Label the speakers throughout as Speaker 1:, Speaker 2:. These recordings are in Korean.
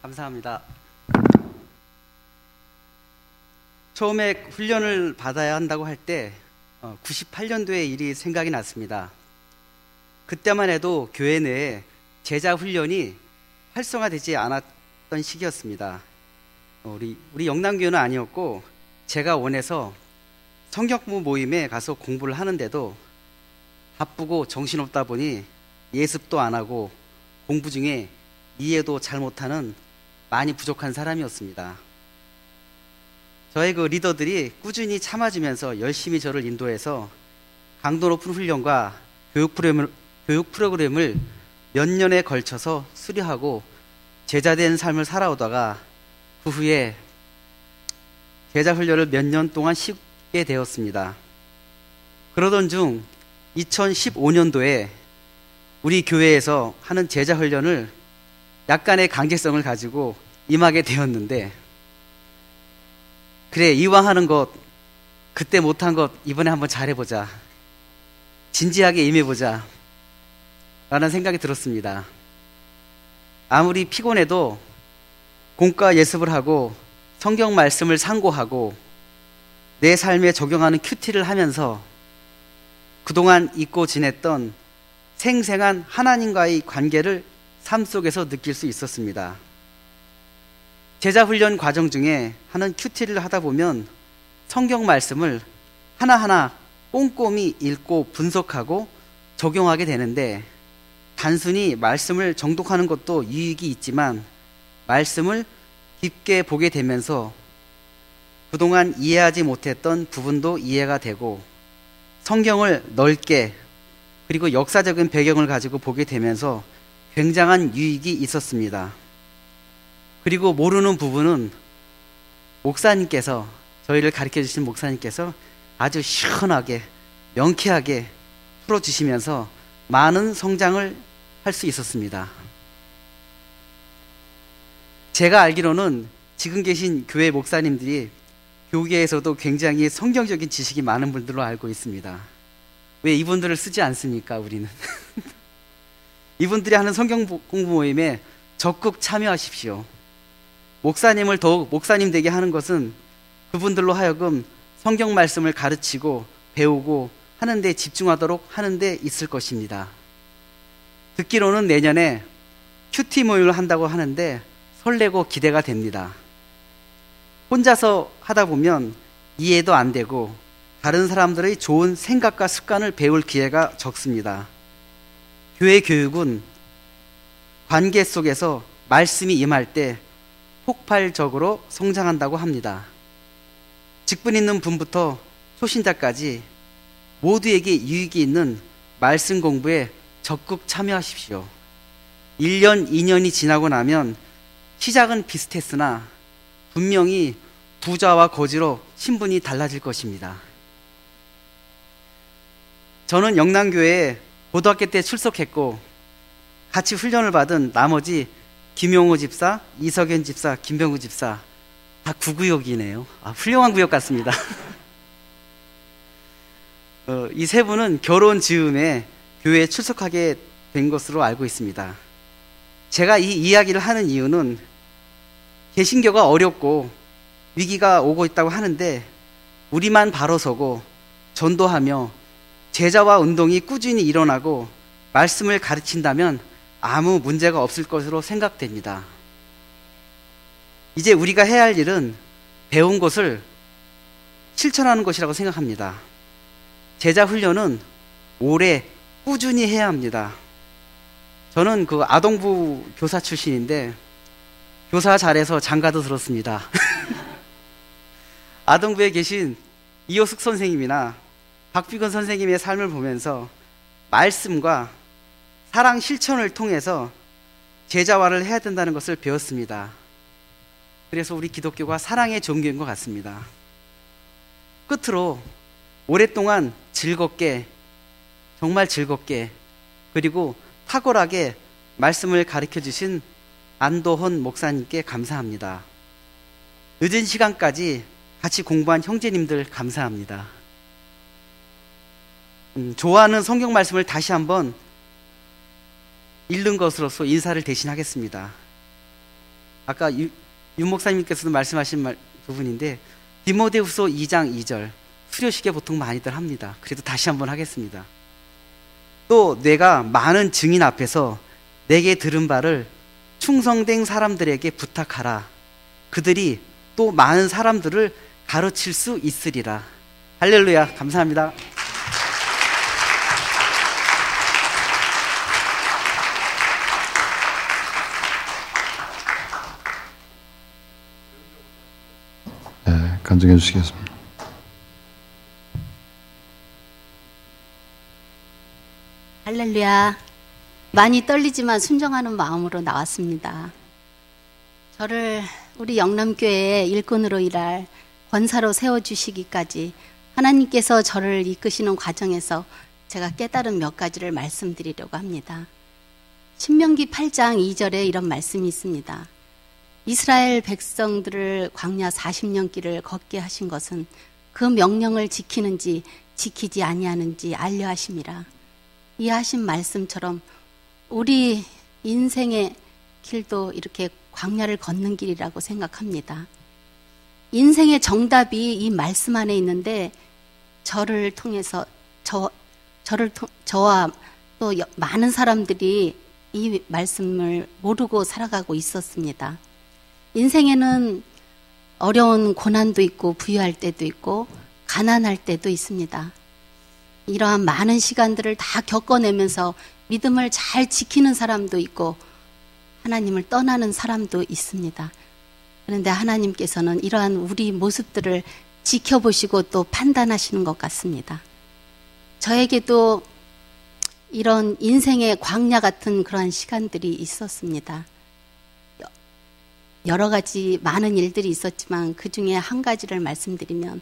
Speaker 1: 감사합니다. 처음에 훈련을 받아야 한다고 할 때 98년도의 일이 생각이 났습니다. 그때만 해도 교회 내에 제자 훈련이 활성화되지 않았던 시기였습니다. 우리 영남교회는 아니었고 제가 원해서 성경부 모임에 가서 공부를 하는데도 바쁘고 정신없다 보니 예습도 안 하고 공부 중에 이해도 잘 못하는 많이 부족한 사람이었습니다. 저의 그 리더들이 꾸준히 참아주면서 열심히 저를 인도해서 강도 높은 훈련과 교육 프로그램을 몇 년에 걸쳐서 수료하고 제자된 삶을 살아오다가 그 후에 제자 훈련을 몇 년 동안 쉬게 되었습니다. 그러던 중 2015년도에 우리 교회에서 하는 제자 훈련을 약간의 강제성을 가지고 임하게 되었는데, 그래, 이왕 하는 것, 그때 못한 것 이번에 한번 잘해보자, 진지하게 임해보자 라는 생각이 들었습니다. 아무리 피곤해도 공과 예습을 하고 성경 말씀을 상고하고 내 삶에 적용하는 큐티를 하면서 그동안 잊고 지냈던 생생한 하나님과의 관계를 삶 속에서 느낄 수 있었습니다. 제자훈련 과정 중에 하는 큐티를 하다 보면 성경 말씀을 하나하나 꼼꼼히 읽고 분석하고 적용하게 되는데, 단순히 말씀을 정독하는 것도 유익이 있지만 말씀을 깊게 보게 되면서 그동안 이해하지 못했던 부분도 이해가 되고 성경을 넓게 그리고 역사적인 배경을 가지고 보게 되면서 굉장한 유익이 있었습니다. 그리고 모르는 부분은 목사님께서, 저희를 가르쳐 주신 목사님께서 아주 시원하게 명쾌하게 풀어주시면서 많은 성장을 할 수 있었습니다. 제가 알기로는 지금 계신 교회 목사님들이 교계에서도 굉장히 성경적인 지식이 많은 분들로 알고 있습니다. 왜 이분들을 쓰지 않습니까, 우리는? 이분들이 하는 성경 공부 모임에 적극 참여하십시오. 목사님을 더욱 목사님 되게 하는 것은 그분들로 하여금 성경 말씀을 가르치고 배우고 하는 데 집중하도록 하는 데 있을 것입니다. 듣기로는 내년에 큐티 모임을 한다고 하는데 설레고 기대가 됩니다. 혼자서 하다 보면 이해도 안 되고 다른 사람들의 좋은 생각과 습관을 배울 기회가 적습니다. 교회 교육은 관계 속에서 말씀이 임할 때 폭발적으로 성장한다고 합니다. 직분 있는 분부터 초신자까지 모두에게 유익이 있는 말씀 공부에 적극 참여하십시오. 1년, 2년이 지나고 나면 시작은 비슷했으나 분명히 부자와 거지로 신분이 달라질 것입니다. 저는 영남교회에 고등학교 때 출석했고 같이 훈련을 받은 나머지 김용호 집사, 이석연 집사, 김병구 집사 다 구구역이네요. 훌륭한 구역 같습니다. 이 세 분은 결혼 즈음에 교회에 출석하게 된 것으로 알고 있습니다. 제가 이 이야기를 하는 이유는 개신교가 어렵고 위기가 오고 있다고 하는데 우리만 바로 서고 전도하며 제자와 운동이 꾸준히 일어나고 말씀을 가르친다면 아무 문제가 없을 것으로 생각됩니다. 이제 우리가 해야 할 일은 배운 것을 실천하는 것이라고 생각합니다. 제자 훈련은 오래 꾸준히 해야 합니다. 저는 그 아동부 교사 출신인데 교사 잘해서 장가도 들었습니다. 아동부에 계신 이호숙 선생님이나 박비건 선생님의 삶을 보면서 말씀과 사랑 실천을 통해서 제자화를 해야 된다는 것을 배웠습니다. 그래서 우리 기독교가 사랑의 종교인 것 같습니다. 끝으로 오랫동안 즐겁게, 정말 즐겁게, 그리고 탁월하게 말씀을 가르쳐 주신 안도헌 목사님께 감사합니다. 늦은 시간까지 같이 공부한 형제님들 감사합니다. 좋아하는 성경 말씀을 다시 한번 읽는 것으로서 인사를 대신하겠습니다. 아까 윤 목사님께서도 말씀하신 부분인데 디모데후서 2장 2절 수료식에 보통 많이들 합니다. 그래도 다시 한번 하겠습니다. 또 내가 많은 증인 앞에서 내게 들은 바를 충성된 사람들에게 부탁하라. 그들이 또 많은 사람들을 가르칠 수 있으리라. 할렐루야. 감사합니다.
Speaker 2: 네, 간증해 주시겠습니다.
Speaker 3: 할렐루야. 많이 떨리지만 순종하는 마음으로 나왔습니다. 저를 우리 영남교회의 일꾼으로 일할 권사로 세워주시기까지 하나님께서 저를 이끄시는 과정에서 제가 깨달은 몇 가지를 말씀드리려고 합니다. 신명기 8장 2절에 이런 말씀이 있습니다. 이스라엘 백성들을 광야 40년 길을 걷게 하신 것은 그 명령을 지키는지 지키지 아니하는지 알려 하심이라. 이 하신 말씀처럼 우리 인생의 길도 이렇게 광야를 걷는 길이라고 생각합니다. 인생의 정답이 이 말씀 안에 있는데 저를 통해서 저와 또 많은 사람들이 이 말씀을 모르고 살아가고 있었습니다. 인생에는 어려운 고난도 있고 부유할 때도 있고 가난할 때도 있습니다. 이러한 많은 시간들을 다 겪어내면서 믿음을 잘 지키는 사람도 있고 하나님을 떠나는 사람도 있습니다. 그런데 하나님께서는 이러한 우리 모습들을 지켜보시고 또 판단하시는 것 같습니다. 저에게도 이런 인생의 광야 같은 그러한 시간들이 있었습니다. 여러 가지 많은 일들이 있었지만 그 중에 한 가지를 말씀드리면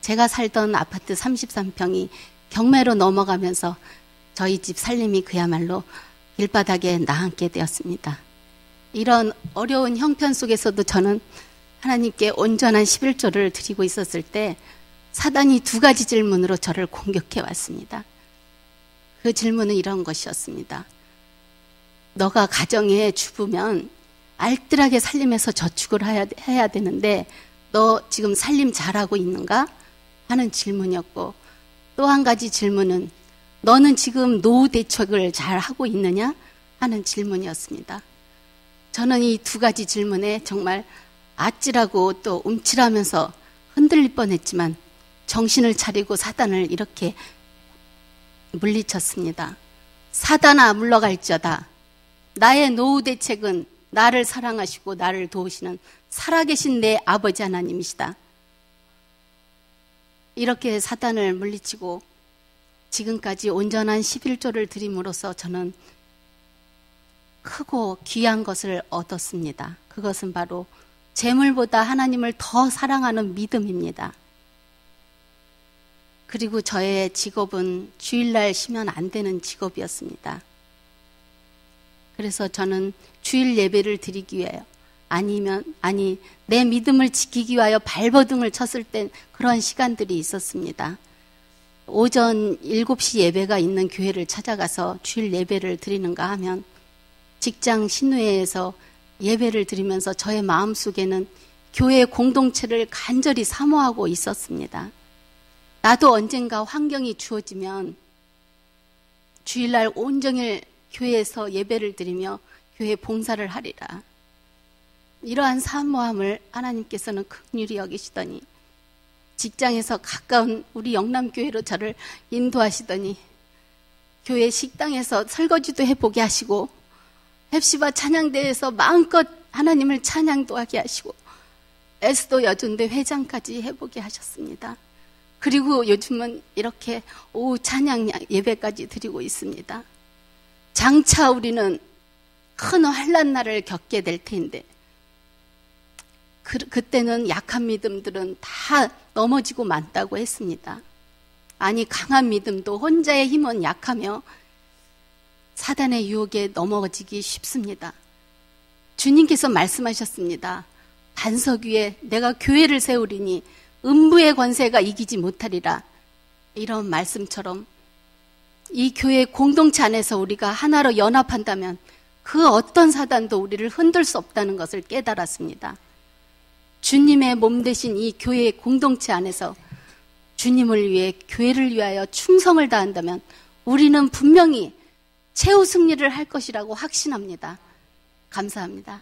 Speaker 3: 제가 살던 아파트 33평이 경매로 넘어가면서 저희 집 살림이 그야말로 길바닥에 나앉게 되었습니다. 이런 어려운 형편 속에서도 저는 하나님께 온전한 11조를 드리고 있었을 때 사단이 두 가지 질문으로 저를 공격해 왔습니다. 그 질문은 이런 것이었습니다. 너가 가정의 주부면 알뜰하게 살림해서 저축을 해야 되는데 너 지금 살림 잘하고 있는가? 하는 질문이었고 또 한 가지 질문은 너는 지금 노후 대책을 잘 하고 있느냐? 하는 질문이었습니다. 저는 이 두 가지 질문에 정말 아찔하고 또 움찔하면서 흔들릴 뻔했지만 정신을 차리고 사단을 이렇게 물리쳤습니다. 사단아 물러갈지어다. 나의 노후 대책은 나를 사랑하시고 나를 도우시는 살아계신 내 아버지 하나님이시다. 이렇게 사단을 물리치고 지금까지 온전한 11조를 드림으로써 저는 크고 귀한 것을 얻었습니다. 그것은 바로 재물보다 하나님을 더 사랑하는 믿음입니다. 그리고 저의 직업은 주일날 쉬면 안 되는 직업이었습니다. 그래서 저는 주일 예배를 드리기 위하여 내 믿음을 지키기 위하여 발버둥을 쳤을 땐 그런 시간들이 있었습니다. 오전 7시 예배가 있는 교회를 찾아가서 주일 예배를 드리는가 하면 직장 신우회에서 예배를 드리면서 저의 마음속에는 교회 공동체를 간절히 사모하고 있었습니다. 나도 언젠가 환경이 주어지면 주일날 온종일 교회에서 예배를 드리며 교회 봉사를 하리라. 이러한 사모함을 하나님께서는 긍휼히 여기시더니 직장에서 가까운 우리 영남교회로 저를 인도하시더니 교회 식당에서 설거지도 해보게 하시고 헵시바 찬양대회에서 마음껏 하나님을 찬양도 하게 하시고 에스더 여중대 회장까지 해보게 하셨습니다. 그리고 요즘은 이렇게 오후 찬양 예배까지 드리고 있습니다. 장차 우리는 큰 환난 날을 겪게 될 텐데 그때는 약한 믿음들은 다 넘어지고 만다고 했습니다. 아니 강한 믿음도 혼자의 힘은 약하며 사단의 유혹에 넘어지기 쉽습니다. 주님께서 말씀하셨습니다. 반석 위에 내가 교회를 세우리니 음부의 권세가 이기지 못하리라. 이런 말씀처럼 이 교회 공동체 안에서 우리가 하나로 연합한다면 그 어떤 사단도 우리를 흔들 수 없다는 것을 깨달았습니다. 주님의 몸 되신 이 교회의 공동체 안에서 주님을 위해 교회를 위하여 충성을 다한다면 우리는 분명히 최후 승리를 할 것이라고 확신합니다. 감사합니다.